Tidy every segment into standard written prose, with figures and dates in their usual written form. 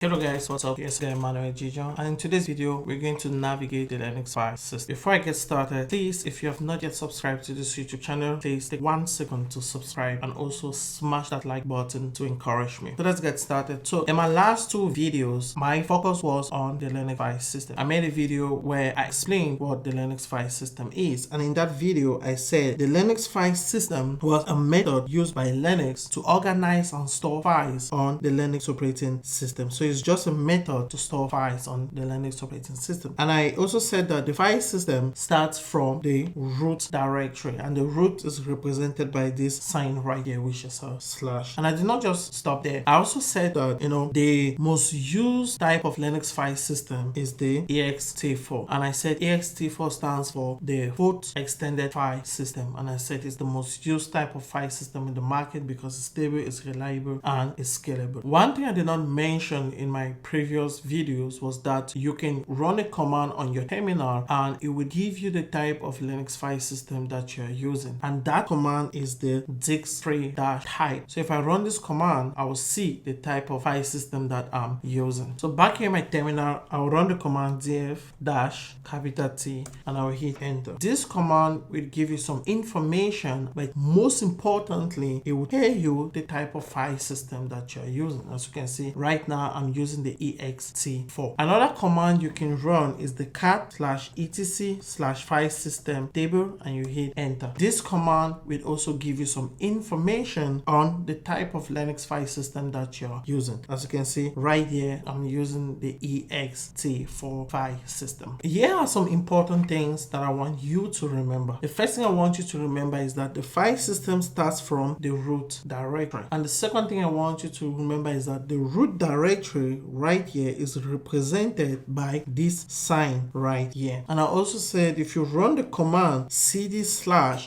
Hello guys, what's up? Yes, I'm Manuel Gijon, and in today's video, we're going to navigate the Linux file system. Before I get started, please, if you have not yet subscribed to this YouTube channel, please take 1 second to subscribe and also smash that like button to encourage me. So let's get started. So in my last two videos, my focus was on the Linux file system. I made a video where I explained what the Linux file system is, and in that video, I said the Linux file system was a method used by Linux to organize and store files on the Linux operating system. So it's just a method to store files on the Linux operating system. And I also said that the file system starts from the root directory, and the root is represented by this sign right here, which is a slash. And I did not just stop there. I also said that, the most used type of Linux file system is the ext4. And I said ext4 stands for the Hot Extended File System. And I said it's the most used type of file system in the market because it's stable, it's reliable, and it's scalable. One thing I did not mention in my previous videos was that you can run a command on your terminal and it will give you the type of Linux file system that you're using, and that command is the disk3-type. So if I run this command, I will see the type of file system that I'm using. So back here in my terminal, I'll run the command df-T and I'll hit enter. This command will give you some information, but most importantly, it will tell you the type of file system that you're using. As you can see right now, I'm using the ext4. Another command you can run is the cat/etc/file system table, and you hit enter. This command will also give you some information on the type of Linux file system that you're using. As you can see right here, I'm using the ext4 file system. Here are some important things that I want you to remember. The first thing I want you to remember is that the file system starts from the root directory. And the second thing I want you to remember is that the root directory right here is represented by this sign right here. And I also said if you run the command cd/,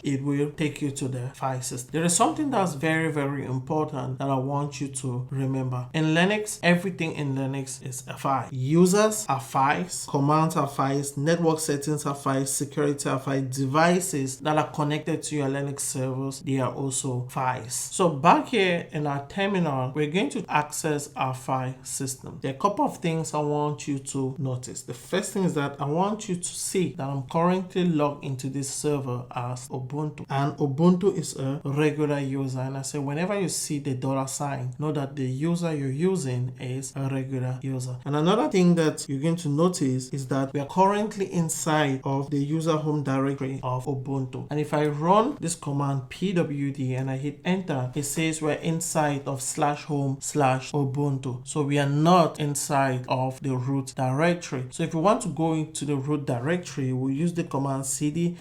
it will take you to the file system. There is something that's very, very important that I want you to remember. In Linux, everything in Linux is a file. Users are files, commands are files, network settings are files, security are files, devices that are connected to your Linux servers, they are also files. So back here in our terminal, we're going to access our file system. There are a couple of things I want you to notice. The first thing is that I want you to see that I'm currently logged into this server as Ubuntu, and Ubuntu is a regular user. And I say whenever you see the $sign, know that the user you're using is a regular user. And another thing that you're going to notice is that we are currently inside of the user home directory of Ubuntu. And if I run this command pwd and I hit enter, it says we're inside of /home/Ubuntu. So we are not inside of the root directory. So if you want to go into the root directory, we'll use the command cd/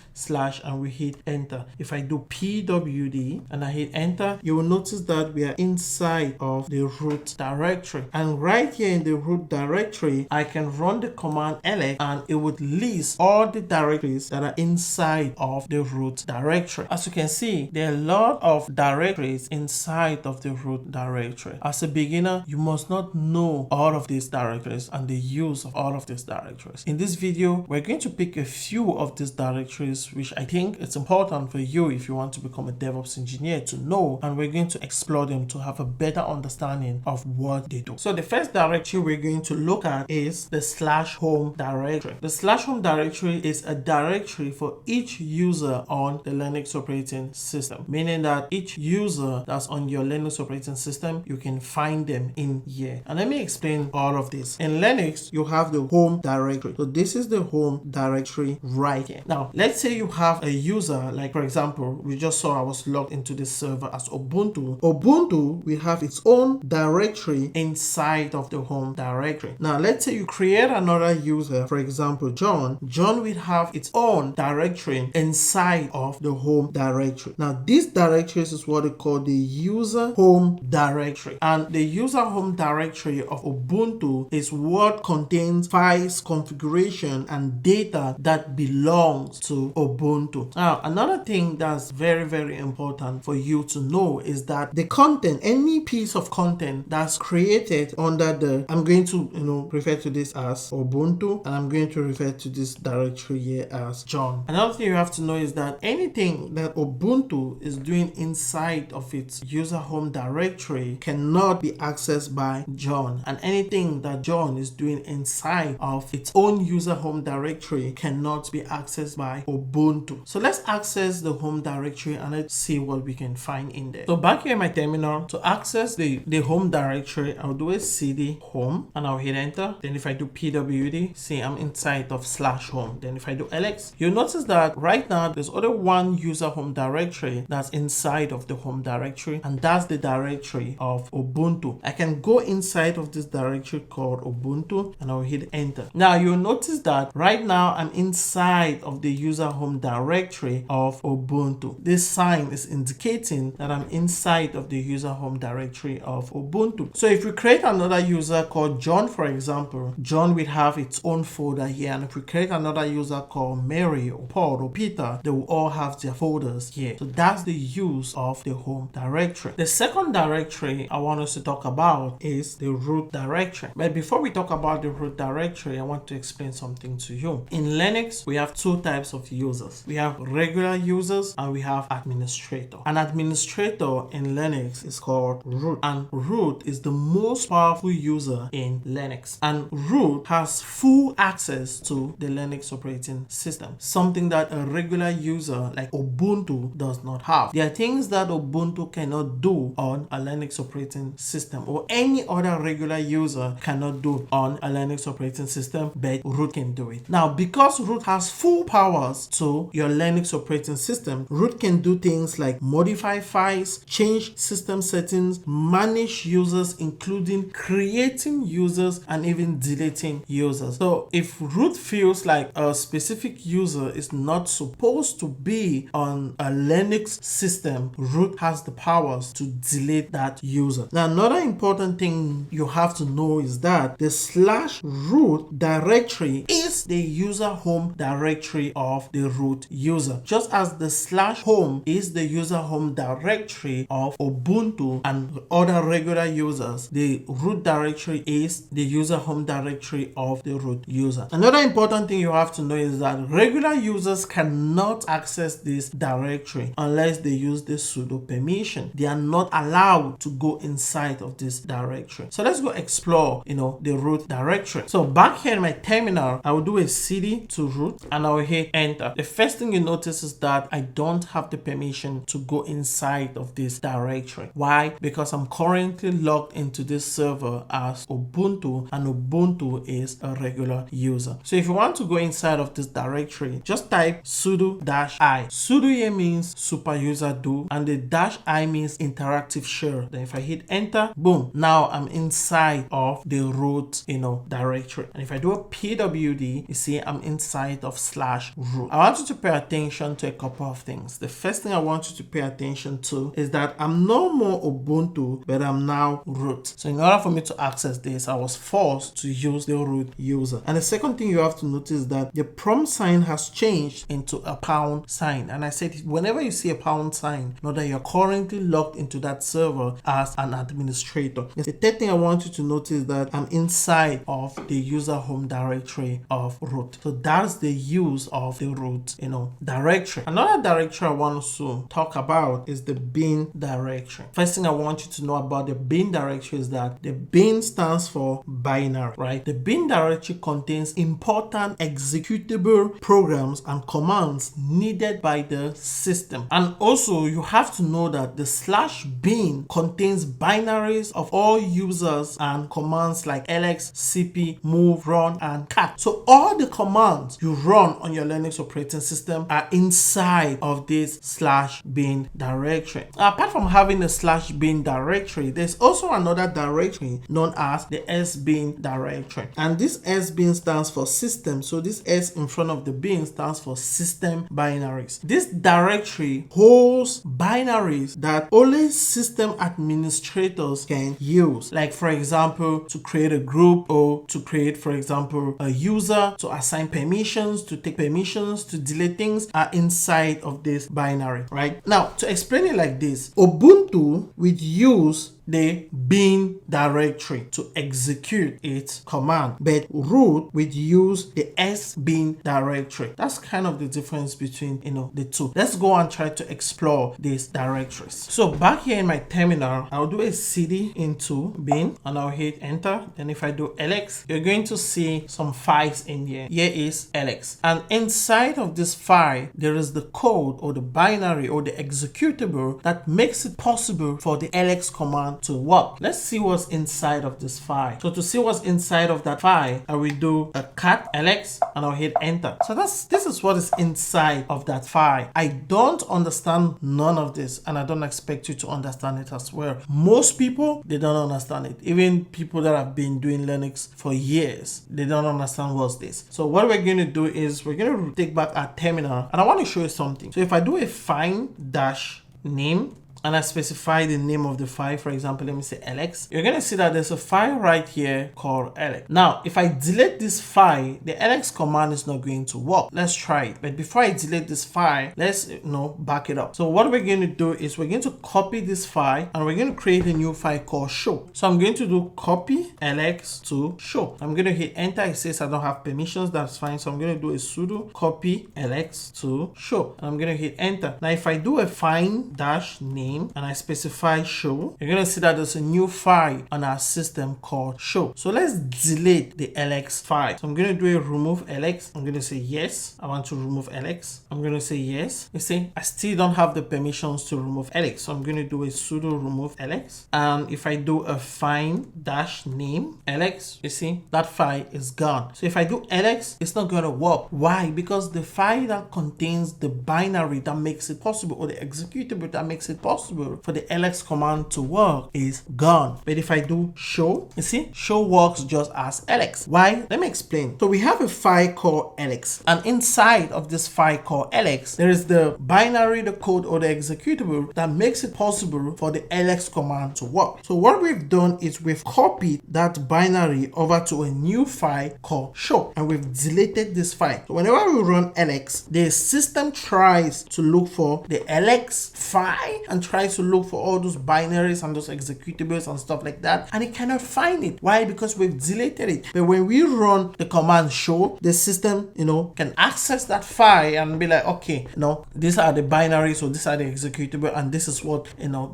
and we hit enter. If I do pwd and I hit enter, you will notice that we are inside of the root directory. And right here in the root directory, I can run the command ls and it would list all the directories that are inside of the root directory. As you can see, there are a lot of directories inside of the root directory. As a beginner, you must not know all of these directories and the use of all of these directories. In this video, we're going to pick a few of these directories which I think it's important for you if you want to become a DevOps engineer to know, and we're going to explore them to have a better understanding of what they do. So the first directory we're going to look at is the /home directory. The /home directory is a directory for each user on the Linux operating system, meaning that each user that's on your Linux operating system, you can find them in here. And let me explain all of this. In Linux, you have the home directory. So this is the home directory right here. Now, let's say you have a user, like for example, we just saw I was logged into this server as Ubuntu. Ubuntu will have its own directory inside of the home directory. Now, let's say you create another user, for example, John. John will have its own directory inside of the home directory. Now, this directory is what they call the user home directory. And the user home directory of Ubuntu is what contains files, configuration, and data that belongs to Ubuntu. Now, another thing that's very, very important for you to know is that the content, any piece of content that's created under the, I'm going to, refer to this as Ubuntu, and I'm going to refer to this directory here as John. Another thing you have to know is that anything that Ubuntu is doing inside of its user home directory cannot be accessed by John. John, and anything that John is doing inside of its own user home directory cannot be accessed by Ubuntu. So let's access the home directory and let's see what we can find in there. So back here in my terminal, to access the home directory, I'll do a cd home and I'll hit enter. Then if I do pwd, see I'm inside of /home. Then if I do ls, you'll notice that right now there's only one user home directory that's inside of the home directory, and that's the directory of Ubuntu. I can go inside of this directory called Ubuntu and I'll hit enter. Now you'll notice that right now I'm inside of the user home directory of Ubuntu. This sign is indicating that I'm inside of the user home directory of Ubuntu. So if we create another user called John, for example, John will have its own folder here, and if we create another user called Mary or Paul or Peter, they will all have their folders here. So that's the use of the home directory. The second directory I want us to talk about is the root directory. But before we talk about the root directory, I want to explain something to you. In Linux, we have two types of users. We have regular users and we have administrator. An administrator in Linux is called root, and root is the most powerful user in Linux, and root has full access to the Linux operating system, something that a regular user like Ubuntu does not have. There are things that Ubuntu cannot do on a Linux operating system, or any other regular user cannot do on a Linux operating system, but root can do it. Now, because root has full powers to your Linux operating system, root can do things like modify files, change system settings, manage users, including creating users and even deleting users. So if root feels like a specific user is not supposed to be on a Linux system, root has the powers to delete that user. Now, another important thing you have to know is that the /root directory is the user home directory of the root user, just as the /home is the user home directory of Ubuntu and other regular users. The root directory is the user home directory of the root user. Another important thing you have to know is that regular users cannot access this directory unless they use the sudo permission. They are not allowed to go inside of this directory. So let's go explore, the root directory. So back here in my terminal, I will do a cd to root and I will hit enter. The first thing you notice is that I don't have the permission to go inside of this directory. Why? Because I'm currently logged into this server as Ubuntu, and Ubuntu is a regular user. So if you want to go inside of this directory, just type sudo -i. Sudo here means super user do, and the -i means interactive share. Then if I hit enter, boom, now I'm inside of the root directory. And if I do a pwd, you see I'm inside of /root. I want you to pay attention to a couple of things. The first thing I want you to pay attention to is that I'm no more Ubuntu, but I'm now root. So in order for me to access this, I was forced to use the root user. And the second thing you have to notice is that the prompt sign has changed into a pound sign. And I said, whenever you see a pound sign, know that you're currently logged into that server as an administrator. The third thing I want you to notice is that I'm inside of the user home directory of root. So that's the use of the root, directory. Another directory I want to talk about is the bin directory. First thing I want you to know about the bin directory is that the bin stands for binary, right? The bin directory contains important executable programs and commands needed by the system. And also you have to know that the /bin contains binaries of all users and commands like ls, cp, move, run, and cat. So all the commands you run on your Linux operating system are inside of this /bin directory. Apart from having a /bin directory, there's also another directory known as the sbin directory. And this sbin stands for system. So this S in front of the bin stands for system binaries. This directory holds binaries that only system administrators can use. Like for example, to create a group, or to create, for example, a user, to assign permissions, to take permissions, to delete things are inside of this binary, right? Now, to explain it like this, Ubuntu will use the bin directory to execute its command, but root would use the sbin directory. That's kind of the difference between the two. Let's go and try to explore these directories. So back here in my terminal, I'll do a cd into bin and I'll hit enter. Then if I do ls, you're going to see some files in here. Here is ls, and inside of this file there is the code or the binary or the executable that makes it possible for the ls command to work. Let's see what's inside of this file. So to see what's inside of that file, I will do a cat ls and I'll hit enter. So this is what is inside of that file. I don't understand none of this, and I don't expect you to understand it as well. Most people, they don't understand it. Even people that have been doing Linux for years, they don't understand what's this. So what we're going to do is we're going to take back our terminal, and I want to show you something. So if I do a find dash name and I specify the name of the file, for example, let me say ls, you're going to see that there's a file right here called ls. Now, if I delete this file, the ls command is not going to work. Let's try it. But before I delete this file, let's back it up. So what we're going to do is we're going to copy this file and we're going to create a new file called show. So I'm going to do copy ls to show. I'm going to hit enter. It says I don't have permissions. That's fine. So I'm going to do a sudo copy ls to show. And I'm going to hit enter. Now, if I do a find dash name and I specify show, you're going to see that there's a new file on our system called show. So let's delete the ls file. So I'm going to do a remove ls. I'm going to say yes, I want to remove ls. I'm going to say yes. You see, I still don't have the permissions to remove ls. So I'm going to do a sudo remove ls. And if I do a find dash name ls, you see that file is gone. So if I do ls, it's not going to work. Why? Because the file that contains the binary that makes it possible, or the executable that makes it possible for the ls command to work, is gone. But if I do show, you see, show works just as ls. Why? Let me explain. So we have a file called ls, and inside of this file called ls, there is the binary, the code, or the executable that makes it possible for the ls command to work. So what we've done is we've copied that binary over to a new file called show, and we've deleted this file. So whenever we run ls, the system tries to look for the ls file and tries to look for all those binaries and those executables and stuff like that, and it cannot find it. Why? Because we've deleted it. But when we run the command show, the system can access that file and be like, okay, these are the binaries, or these are the executable, and this is what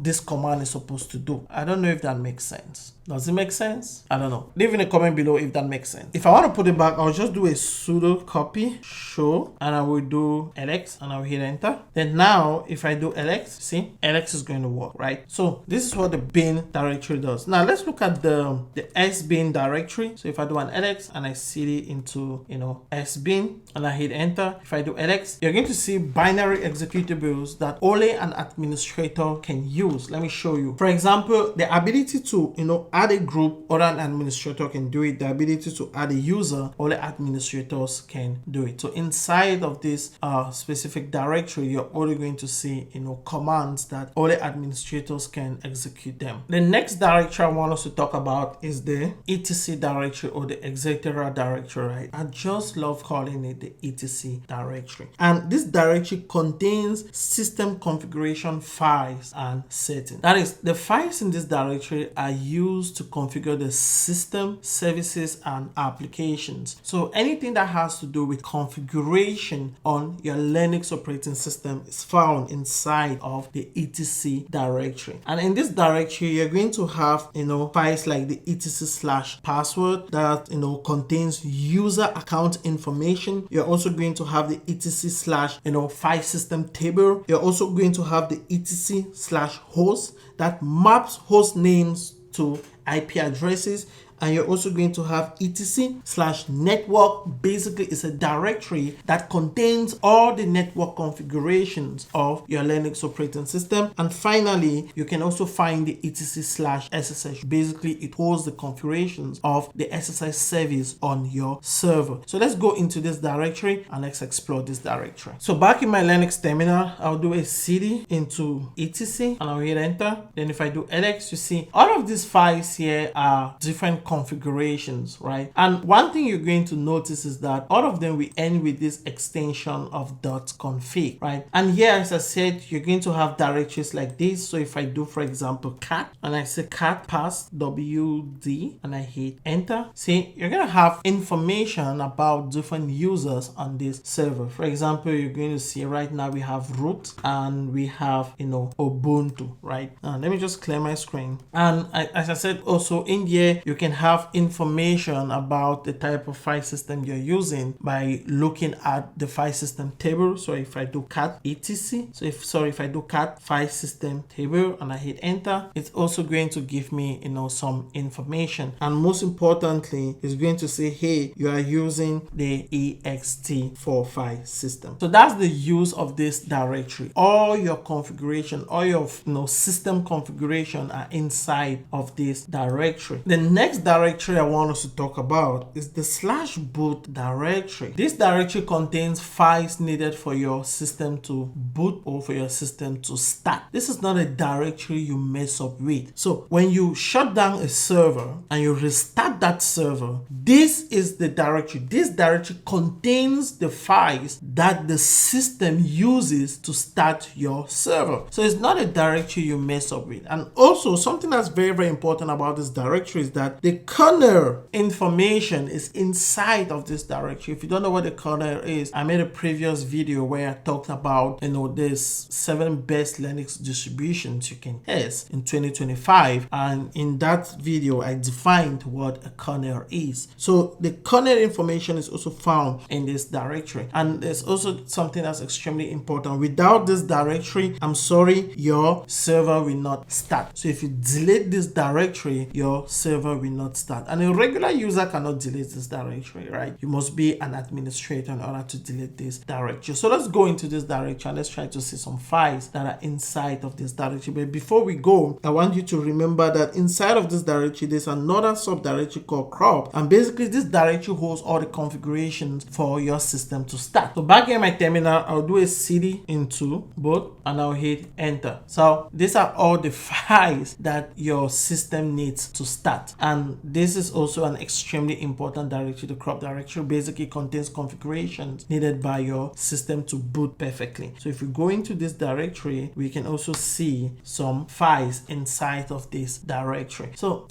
this command is supposed to do. I don't know if that makes sense. Does it make sense? I don't know. Leave in a comment below if that makes sense. If I want to put it back, I'll just do a sudo copy show, and I will do ls and I'll hit enter. Then now if I do ls, see, ls is going to work, right? So this is what the bin directory does. Now let's look at the sbin directory. So if I do an ls and I cd into sbin and I hit enter, if I do ls, you're going to see binary executables that only an administrator can use. Let me show you. For example, the ability to add a group, or an administrator can do it. The ability to add a user, only administrators can do it. So inside of this specific directory, you're only going to see commands that only administrators can execute them. The next directory I want us to talk about is the etc directory, or the etc directory, right? I just love calling it the etc directory. And this directory contains system configuration files and settings. That is, the files in this directory are used to configure the system, services, and applications. So anything that has to do with configuration on your Linux operating system is found inside of the etc directory. And in this directory, you're going to have files like the etc/password that contains user account information. You're also going to have the etc/file system table. You're also going to have the etc/host that maps host names to IP addresses. And you're also going to have etc/network. Basically, it's a directory that contains all the network configurations of your Linux operating system. And finally, you can also find the etc/SSH. Basically, it holds the configurations of the SSH service on your server. So let's go into this directory and let's explore this directory. So back in my Linux terminal, I'll do a cd into etc and I'll hit enter. Then if I do ls, you see all of these files here are different configurations, right? And one thing you're going to notice is that all of them will end with this extension of .config, right? And here, as I said, you're going to have directories like this. So if I do, for example, cat, and I say cat pass wd, and I hit enter, see, you're going to have information about different users on this server. For example, you're going to see right now we have root and we have, Ubuntu, right? Let me just clear my screen. And as I said, also in here, you can have information about the type of file system you're using by looking at the file system table. So if I do cat etc, if I do cat file system table and I hit enter, it's also going to give me, some information. And most importantly, it's going to say, hey, you are using the ext4 file system. So that's the use of this directory. All your configuration, all your system configuration are inside of this directory. The next directory I want us to talk about is the /boot directory. This directory contains files needed for your system to boot or for your system to start. This is not a directory you mess up with. So when you shut down a server and you restart that server, this is the directory. This directory contains the files that the system uses to start your server. So it's not a directory you mess up with. And also something that's very, very important about this directory is that the kernel information is inside of this directory. If you don't know what the kernel is, I made a previous video where I talked about, this 7 best Linux distributions you can test in 2025. And in that video, I defined what a kernel is. So the kernel information is also found in this directory. And there's also something that's extremely important. Without this directory, I'm sorry, your server will not start. So if you delete this directory, your server will not start. And a regular user cannot delete this directory, right? You must be an administrator in order to delete this directory. So let's go into this directory and let's try to see some files that are inside of this directory. But before we go, I want you to remember that inside of this directory, there's another subdirectory called crop. And basically this directory holds all the configurations for your system to start. So back in my terminal, I'll do a cd into boot and I'll hit enter. So these are all the files that your system needs to start. And this is also an extremely important directory. The crop directory basically contains configurations needed by your system to boot perfectly. So if we go into this directory, we can also see some files inside of this directory. So,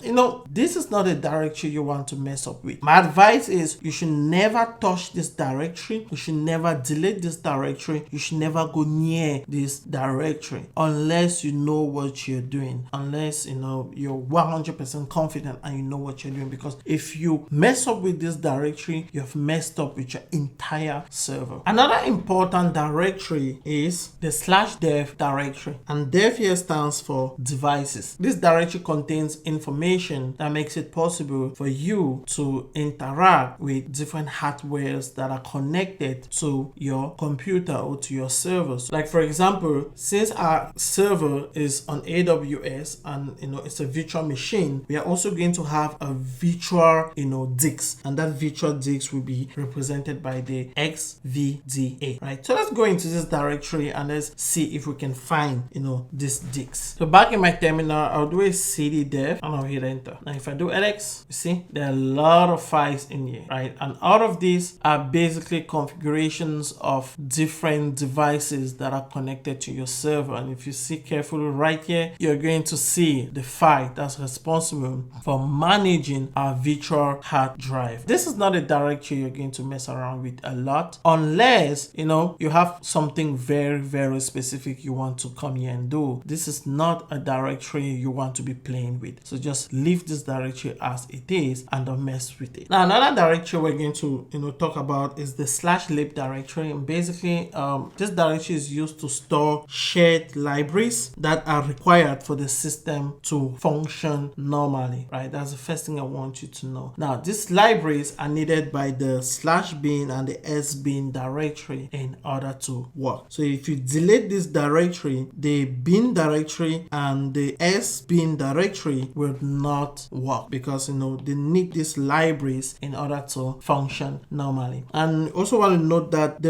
this is not a directory you want to mess up with. My advice is you should never touch this directory. You should never delete this directory. You should never go near this directory unless you know what you're doing, unless you're 100% confident and you know what you're doing. Because if you mess up with this directory, you have messed up with your entire server. Another important directory is the /dev directory, and dev here stands for devices. This directory contains information that makes it possible for you to interact with different hardwares that are connected to your computer or to your servers. Like for example, since our server is on AWS and it's a virtual machine, we are also going to have a virtual disk, and that virtual disk will be represented by the XVDA, right? So let's go into this directory and let's see if we can find this disk. So back in my terminal, I'll do a cd dev and I'll hit enter. Now if I do ls, you see there are a lot of files in here, right? And all of these are basically configurations of different devices that are connected to your server. And if you see carefully right here, you're going to see the file that's responsible for managing our virtual hard drive. This is not a directory you're going to mess around with a lot unless you have something very, very specific you want to come here and do. This is not a directory you want to be playing with. So just leave this directory as it is and don't mess with it. Now another directory we're going to talk about is the /lib directory. And basically this directory is used to store shared libraries that are required for the system to function normally, right? That's the first thing I want you to know. Now these libraries are needed by the /bin and the sbin directory in order to work. So if you delete this directory, the bin directory and the sbin directory will not work because they need these libraries in order to function normally. And also want to note that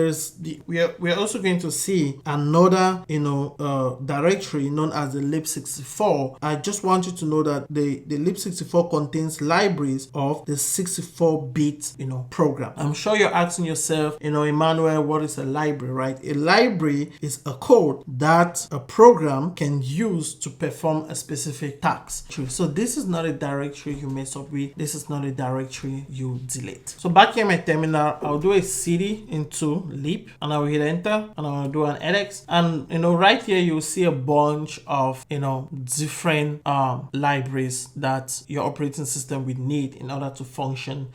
we're also going to see another directory known as the lib64. I just want you to know that the lib64 contains libraries of the 64-bit, program. I'm sure you're asking yourself, Emmanuel, what is a library, right? A library is a code that a program can use to perform a specific task. So this is not a directory you mess up with. This is not a directory you delete. So back here in my terminal, I'll do a cd into lib and I will hit enter and I'll do an ls. And right here you'll see a bunch of different libraries that your operating system would need in order to function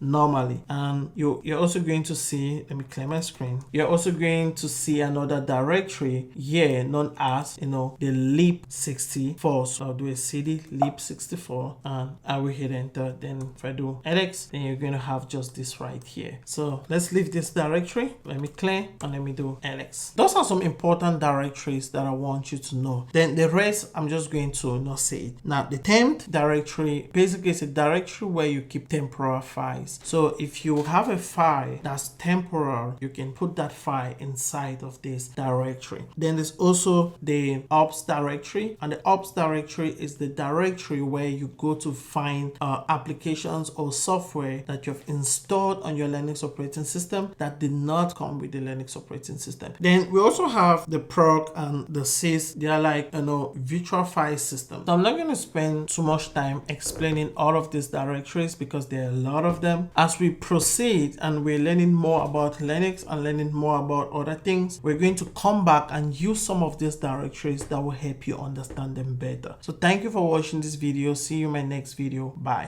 normally. And you're also going to see, let me clear my screen, you're also going to see another directory here known as the lib64. So I'll do a cd lib64 and I will hit enter. Then if I do ls, then you're going to have just this right here. So let's leave this directory. Let me clear and let me do ls. Those are some important directories that I want you to know. Then the rest, I'm just going to not say it. Now, the temp directory basically is a directory where you keep temporal files. So if you have a file that's temporal, you can put that file inside of this directory. Then there's also the ops directory, and the ops directory is the directory where you go to find applications or software that you've installed on your Linux operating system that did not come with the Linux operating system. Then we also have the proc and the sys. They are like virtual file systems. So I'm not going to spend too much time explaining all of these directories because there are a lot of them. As we proceed and we're learning more about Linux and learning more about other things, we're going to come back and use some of these directories that will help you understand them better. So thank you for watching this video. See you in my next video. Bye.